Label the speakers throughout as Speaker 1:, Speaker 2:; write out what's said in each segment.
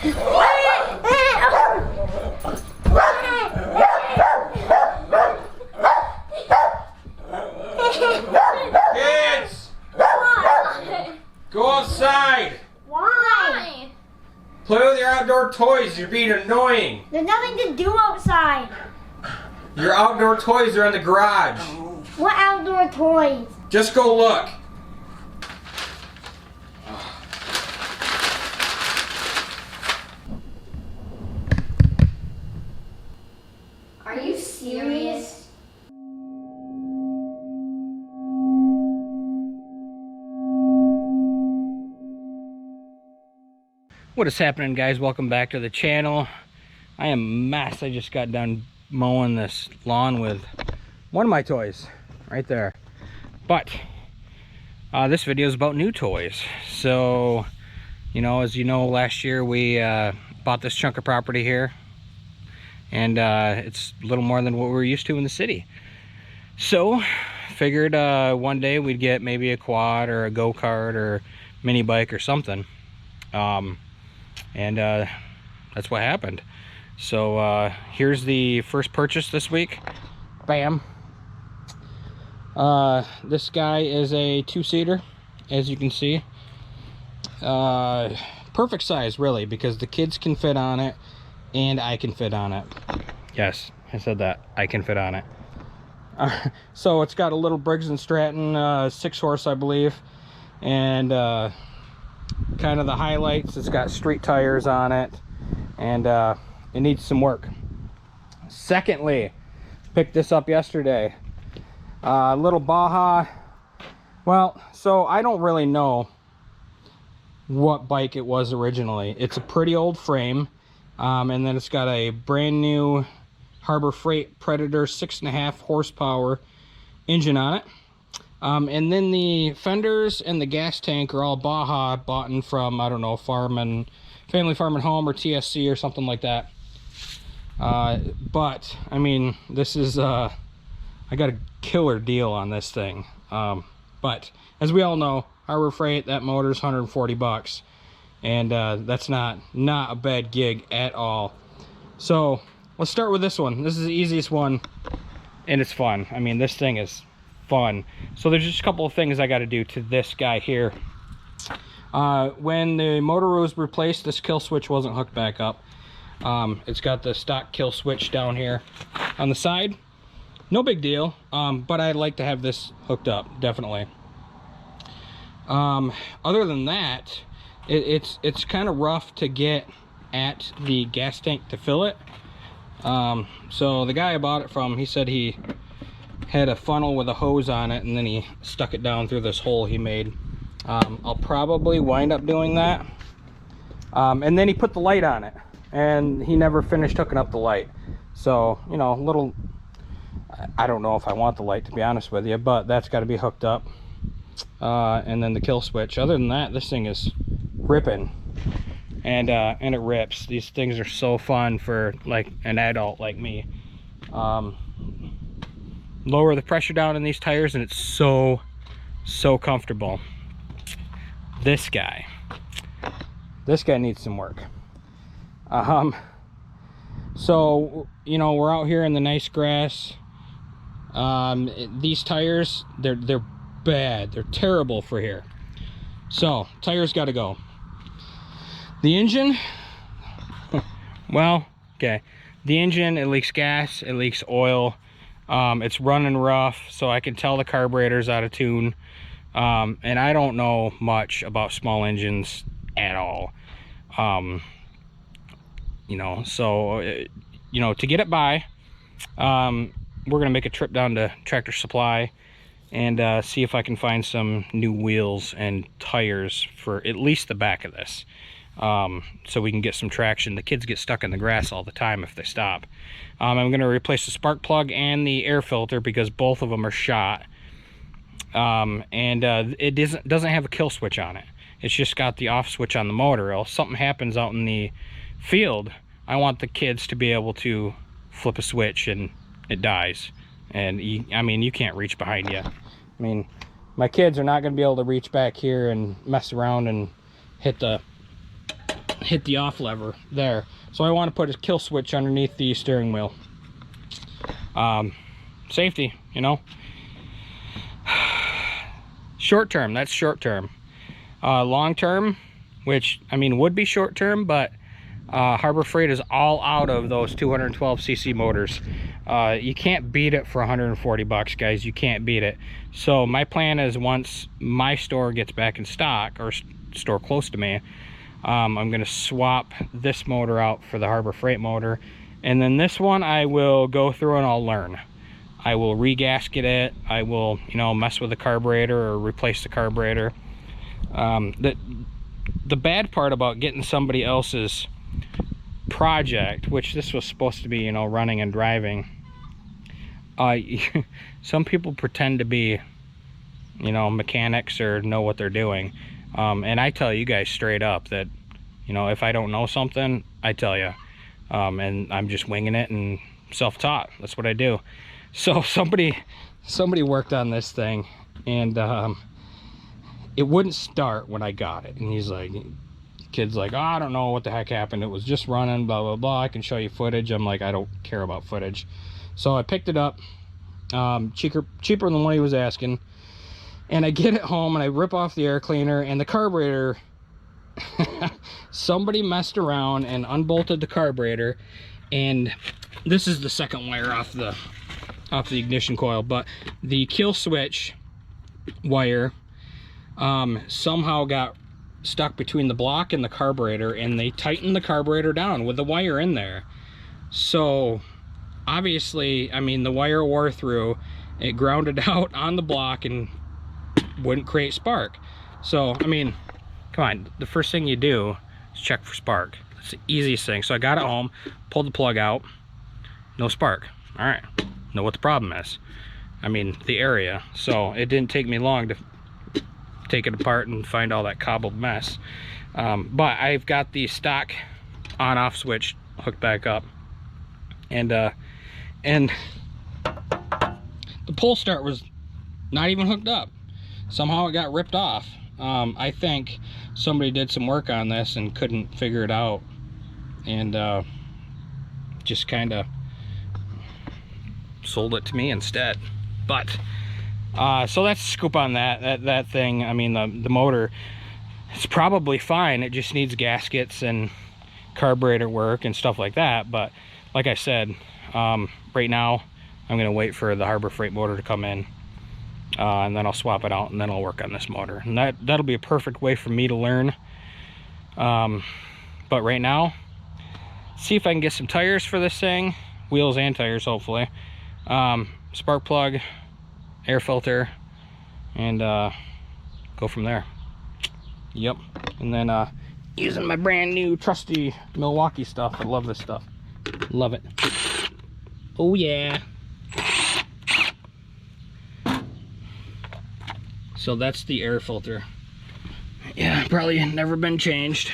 Speaker 1: Kids! Go outside!
Speaker 2: Why?
Speaker 1: Play with your outdoor toys. You're being annoying.
Speaker 2: There's nothing to do outside.
Speaker 1: Your outdoor toys are in the garage.
Speaker 2: What outdoor toys?
Speaker 1: Just go look.
Speaker 2: Are you serious?
Speaker 3: What is happening, guys? Welcome back to the channel. I am a mess. I just got done mowing this lawn with one of my toys right there. But this video is about new toys. So, you know, as you know, last year we bought this chunk of property here, and it's a little more than what we're used to in the city. So figured one day we'd get maybe a quad or a Go Kart or mini bike or something. And that's what happened. So here's the first purchase this week. Bam. This guy is a two-seater, as you can see. Perfect size, really, because the kids can fit on it and I can fit on it. Yes, I said that. I can fit on it. So it's got a little Briggs & Stratton 6 horse, I believe, and kind of the highlights, it's got street tires on it, and it needs some work. Secondly, picked this up yesterday, little Baja. Well, so I don't really know what bike it was originally. It's a pretty old frame, and then it's got a brand new Harbor Freight Predator 6.5 horsepower engine on it. And then the fenders and the gas tank are all Baja, bought in from, I don't know, Family Farm and Home or TSC or something like that. But I mean, this is I got a killer deal on this thing. But as we all know, Harbor Freight, that motor's 140 bucks, and that's not a bad gig at all. So let's start with this one. This is the easiest one, and it's fun. I mean, this thing is fun. So there's just a couple of things I got to do to this guy here. When the motor was replaced, this kill switch wasn't hooked back up. It's got the stock kill switch down here on the side. No big deal, but I'd like to have this hooked up, definitely. Other than that, it's kind of rough to get at the gas tank to fill it. So the guy I bought it from, he said he had a funnel with a hose on it, and then he stuck it down through this hole he made. I'll probably wind up doing that. And then he put the light on it, and he never finished hooking up the light. So, you know, I don't know if I want the light, to be honest with you, but that's got to be hooked up. And then the kill switch. Other than that, this thing is ripping, and it rips. These things are so fun for like an adult like me. Lower the pressure down in these tires, and it's so comfortable. This guy needs some work. So, you know, we're out here in the nice grass. These tires, they're bad. They're terrible for here. So tires got to go. The engine, well, okay, the engine, it leaks gas, it leaks oil. It's running rough, so I can tell the carburetor's out of tune. And I don't know much about small engines at all. You know, so, you know, to get it by, we're going to make a trip down to Tractor Supply and see if I can find some new wheels and tires for at least the back of this. So we can get some traction. The kids get stuck in the grass all the time if they stop. I'm going to replace the spark plug and the air filter because both of them are shot. It doesn't have a kill switch on it. It's just got the off switch on the motor. If something happens out in the field, I want the kids to be able to flip a switch and it dies. And I mean, you can't reach behind you. I mean, my kids are not going to be able to reach back here and mess around and hit the hit the off lever there. So I want to put a kill switch underneath the steering wheel. Safety, you know. Short term, that's short term. Long term, which I mean would be short term, but Harbor Freight is all out of those 212cc motors. You can't beat it for 140 bucks, guys. You can't beat it. So my plan is, once my store gets back in stock, or store close to me, I'm going to swap this motor out for the Harbor Freight motor, and then this one I will go through and I'll learn. I will re-gasket it. I will, you know, mess with the carburetor or replace the carburetor. The bad part about getting somebody else's project, which this was supposed to be, you know, running and driving, some people pretend to be, you know, mechanics or know what they're doing. And I tell you guys straight up that, you know, if I don't know something, I tell you. And I'm just winging it and self-taught. That's what I do. So somebody worked on this thing, and it wouldn't start when I got it. And he's like, kid's like, oh, I don't know what the heck happened. It was just running, blah, blah, blah. I can show you footage. I'm like, I don't care about footage. So I picked it up, cheaper than what he was asking. And I get it home and I rip off the air cleaner, and the carburetor, somebody messed around and unbolted the carburetor. And this is the second wire off the ignition coil, but the kill switch wire somehow got stuck between the block and the carburetor, and they tightened the carburetor down with the wire in there. So obviously, I mean, the wire wore through, it grounded out on the block and wouldn't create spark. So I mean, come on, the first thing you do is check for spark. It's the easiest thing. So I got it home, pulled the plug out, no spark. All right, know what the problem is. I mean, the area. So it didn't take me long to take it apart and find all that cobbled mess. But I've got the stock on-off switch hooked back up, and the pull start was not even hooked up. Somehow it got ripped off. I think somebody did some work on this and couldn't figure it out, and just kind of sold it to me instead. But so that's the scoop on that thing. I mean, the motor, it's probably fine. It just needs gaskets and carburetor work and stuff like that. But like I said, right now I'm gonna wait for the Harbor Freight motor to come in, and then I'll swap it out, and then I'll work on this motor, and that'll be a perfect way for me to learn. But right now, see if I can get some tires for this thing, wheels and tires, hopefully. Spark plug, air filter, and go from there. Yep. And then using my brand new trusty Milwaukee stuff. I love this stuff. Love it. Oh yeah. So that's the air filter. Yeah, probably never been changed,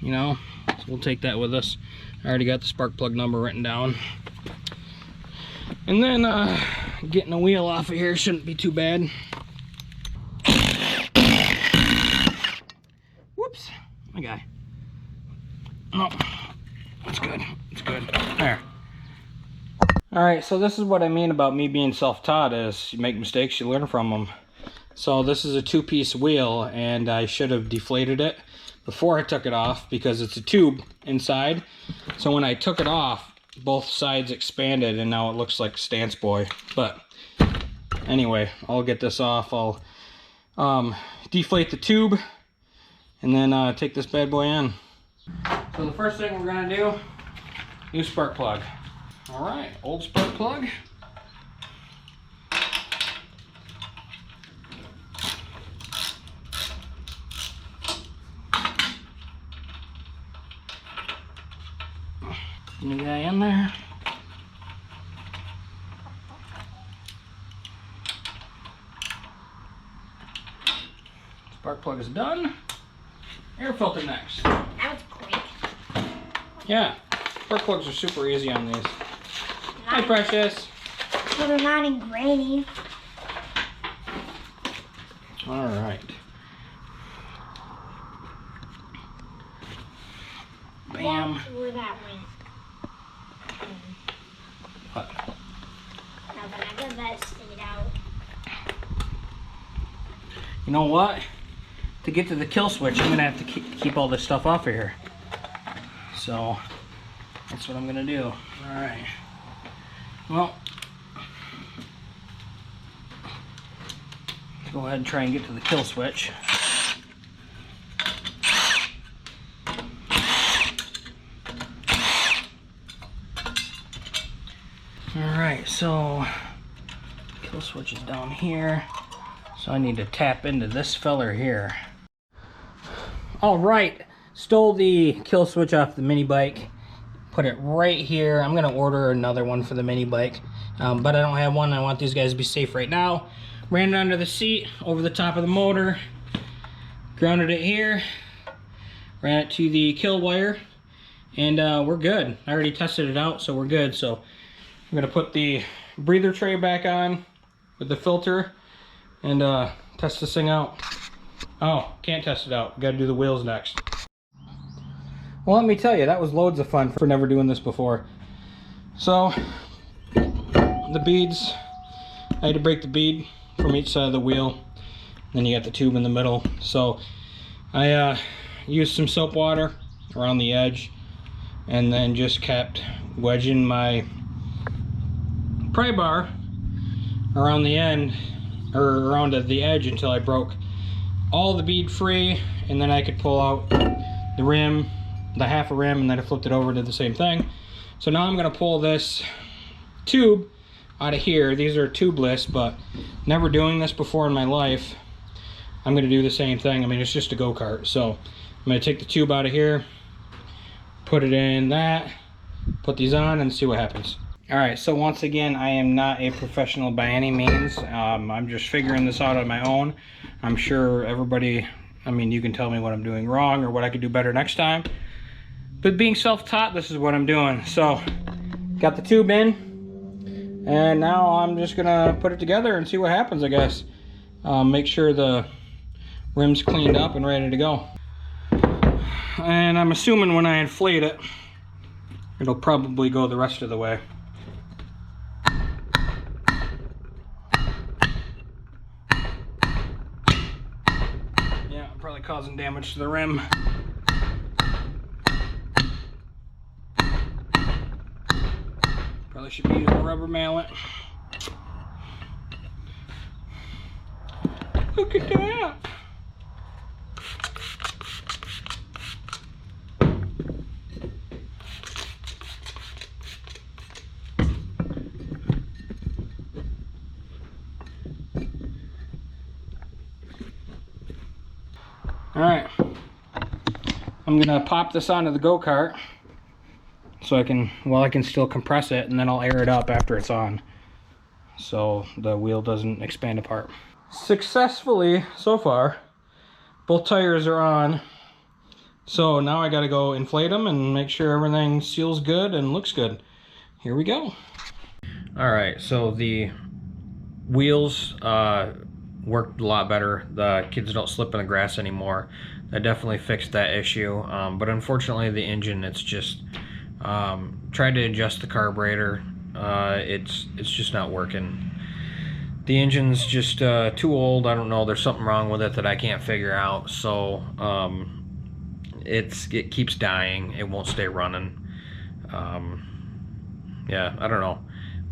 Speaker 3: you know, so we'll take that with us. I already got the spark plug number written down. And then getting a wheel off of here shouldn't be too bad. Whoops, my guy. No, it's good, it's good. There. All right, so this is what I mean about me being self-taught, is you make mistakes, you learn from them. So this is a two-piece wheel, and I should have deflated it before I took it off, because it's a tube inside. So when I took it off, both sides expanded, and now it looks like a stance buoy. But anyway, I'll get this off. I'll deflate the tube, and then take this bad boy in. So the first thing we're gonna do, new spark plug. All right, old spark plug. New guy in there. Spark plug is done. Air filter next.
Speaker 2: That was quick.
Speaker 3: Yeah, spark plugs are super easy on these. Hi, Precious.
Speaker 2: So they're not in grainy.
Speaker 3: All right. Bam.
Speaker 2: That's where that went.
Speaker 3: What?
Speaker 2: Nothing. I got that stayed out.
Speaker 3: You know what? To get to the kill switch, I'm gonna have to keep all this stuff off of here. So that's what I'm gonna do. All right. Well, go ahead and try and get to the kill switch. Alright, so kill switch is down here. So I need to tap into this feller here. Alright, stole the kill switch off the mini bike. Put it right here. I'm gonna order another one for the mini bike. But I don't have one. I want these guys to be safe right now. Ran it under the seat, over the top of the motor. Grounded it here. Ran it to the kill wire. And we're good. I already tested it out, so we're good. So I'm gonna put the breather tray back on with the filter and test this thing out. Oh, can't test it out. Gotta do the wheels next. Well, let me tell you, that was loads of fun for never doing this before. So, the beads, I had to break the bead from each side of the wheel. Then you got the tube in the middle. So, I used some soap water around the edge and then just kept wedging my pry bar around the end, or around the edge, until I broke all the bead free, and then I could pull out the rim, the half a rim, and then I flipped it over to the same thing. So now I'm gonna pull this tube out of here. These are tubeless, but never doing this before in my life. I'm gonna do the same thing. I mean, it's just a go-kart. So I'm gonna take the tube out of here, put it in that, put these on, and see what happens. All right, so once again, I am not a professional by any means. I'm just figuring this out on my own. I'm sure everybody, I mean, you can tell me what I'm doing wrong or what I could do better next time. But being self-taught, this is what I'm doing. So, got the tube in, and now I'm just gonna put it together and see what happens, I guess. Make sure the rim's cleaned up and ready to go. And I'm assuming when I inflate it, it'll probably go the rest of the way. Probably causing damage to the rim. Probably should be using a rubber mallet. Look at that. Alright, I'm gonna pop this onto the go-kart so I can still compress it, and then I'll air it up after it's on so the wheel doesn't expand apart. Successfully so far, both tires are on, so now I gotta go inflate them and make sure everything seals good and looks good. Here we go. Alright, so the wheels worked a lot better. The kids don't slip in the grass anymore. That definitely fixed that issue. But unfortunately, the engine, it's just tried to adjust the carburetor. It's just not working. The engine's just too old. I don't know. There's something wrong with it that I can't figure out. So it keeps dying. It won't stay running. Yeah, I don't know.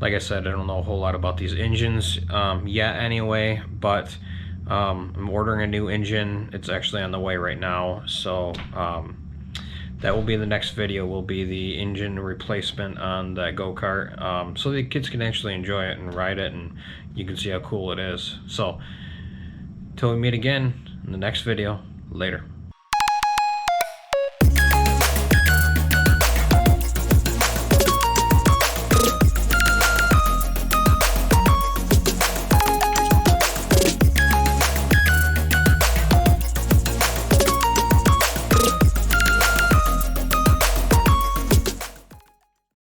Speaker 3: Like I said, I don't know a whole lot about these engines yet anyway, but I'm ordering a new engine. It's actually on the way right now, so that will be the next video, will be the engine replacement on that go-kart, so the kids can actually enjoy it and ride it, and you can see how cool it is. So, till we meet again in the next video, later.